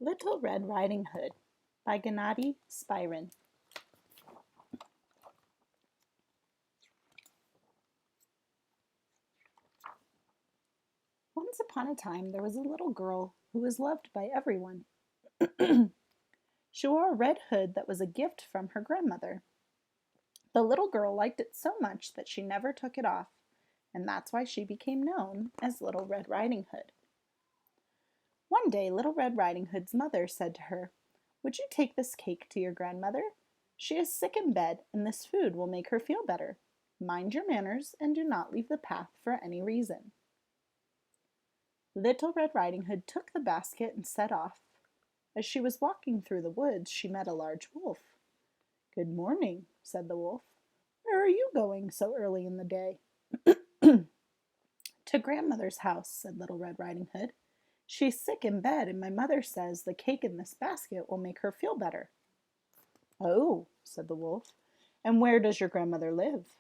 Little Red Riding Hood by Spirin. Once upon a time there was a little girl who was loved by everyone. She wore a red hood that was a gift from her grandmother. The little girl liked it so much that she never took it off, and that's why she became known as Little Red Riding Hood. One day Little Red Riding Hood's mother said to her, "Would you take this cake to your grandmother? She is sick in bed, and this food will make her feel better. Mind your manners and do not leave the path for any reason." Little Red Riding Hood took the basket and set off. As she was walking through the woods, she met a large wolf. "Good morning," said the wolf. "Where are you going so early in the day?" "To grandmother's house," said Little Red Riding Hood. "She's sick in bed, and my mother says the cake in this basket will make her feel better." "Oh," said the wolf, "and where does your grandmother live?"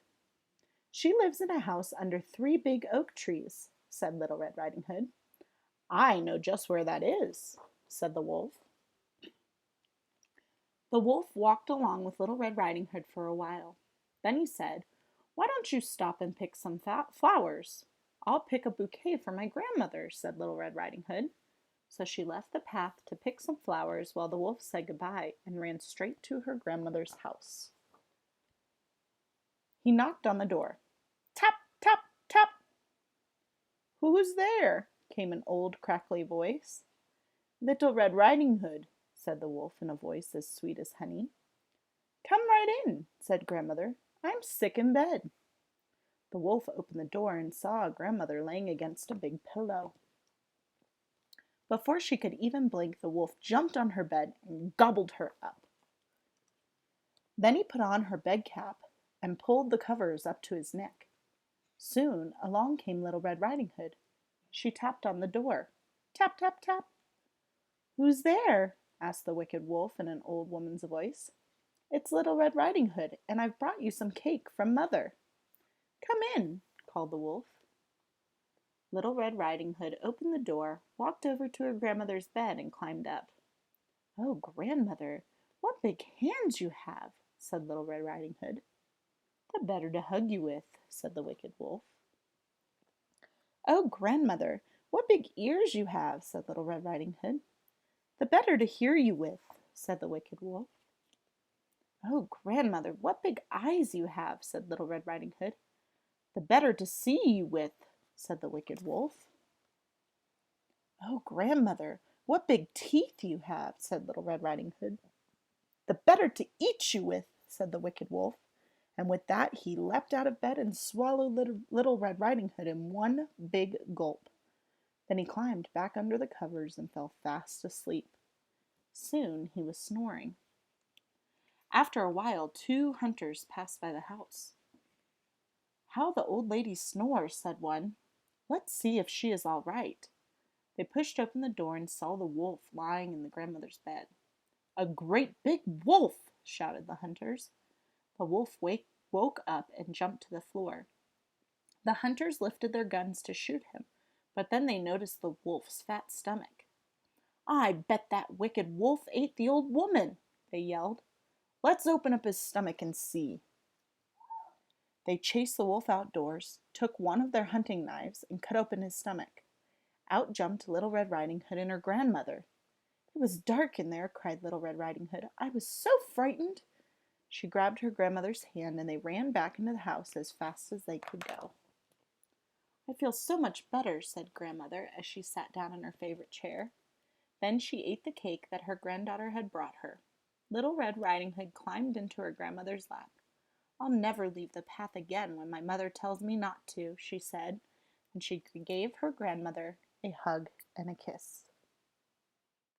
"She lives in a house under 3 big oak trees," said Little Red Riding Hood. "I know just where that is," said the wolf. The wolf walked along with Little Red Riding Hood for a while. Then he said, "Why don't you stop and pick some flowers?" "I'll pick a bouquet for my grandmother," said Little Red Riding Hood. So she left the path to pick some flowers while the wolf said goodbye and ran straight to her grandmother's house. He knocked on the door. Tap, tap, tap. "Who's there?" came an old crackly voice. "Little Red Riding Hood," said the wolf in a voice as sweet as honey. "Come right in," said grandmother. "I'm sick in bed." The wolf opened the door and saw grandmother laying against a big pillow. Before she could even blink, the wolf jumped on her bed and gobbled her up. Then he put on her bed cap and pulled the covers up to his neck. Soon along came Little Red Riding Hood. She tapped on the door. Tap, tap, tap. "Who's there?" asked the wicked wolf in an old woman's voice. "It's Little Red Riding Hood, and I've brought you some cake from Mother." "Come in," called the wolf. Little Red Riding Hood opened the door, walked over to her grandmother's bed, and climbed up. "Oh, grandmother, what big hands you have," said Little Red Riding Hood. "The better to hug you with," said the wicked wolf. "Oh, grandmother, what big ears you have," said Little Red Riding Hood. "The better to hear you with," said the wicked wolf. "Oh, grandmother, what big eyes you have," said Little Red Riding Hood. "The better to see you with," said the wicked wolf. "Oh, grandmother, what big teeth you have," said Little Red Riding Hood. "The better to eat you with," said the wicked wolf. And with that he leapt out of bed and swallowed Little Red Riding Hood in one big gulp. Then he climbed back under the covers and fell fast asleep. Soon he was snoring. After a while 2 hunters passed by the house. "How the old lady snores," said one. "Let's see if she is all right." They pushed open the door and saw the wolf lying in the grandmother's bed. "A great big wolf!" shouted the hunters. The wolf woke up and jumped to the floor. The hunters lifted their guns to shoot him, but then they noticed the wolf's fat stomach. "I bet that wicked wolf ate the old woman," they yelled. "Let's open up his stomach and see." They chased the wolf outdoors, took one of their hunting knives, and cut open his stomach. Out jumped Little Red Riding Hood and her grandmother. "It was dark in there," cried Little Red Riding Hood. "I was so frightened." She grabbed her grandmother's hand and they ran back into the house as fast as they could go. "I feel so much better," said grandmother as she sat down in her favorite chair. Then she ate the cake that her granddaughter had brought her. Little Red Riding Hood climbed into her grandmother's lap. "I'll never leave the path again when my mother tells me not to," she said, and she gave her grandmother a hug and a kiss.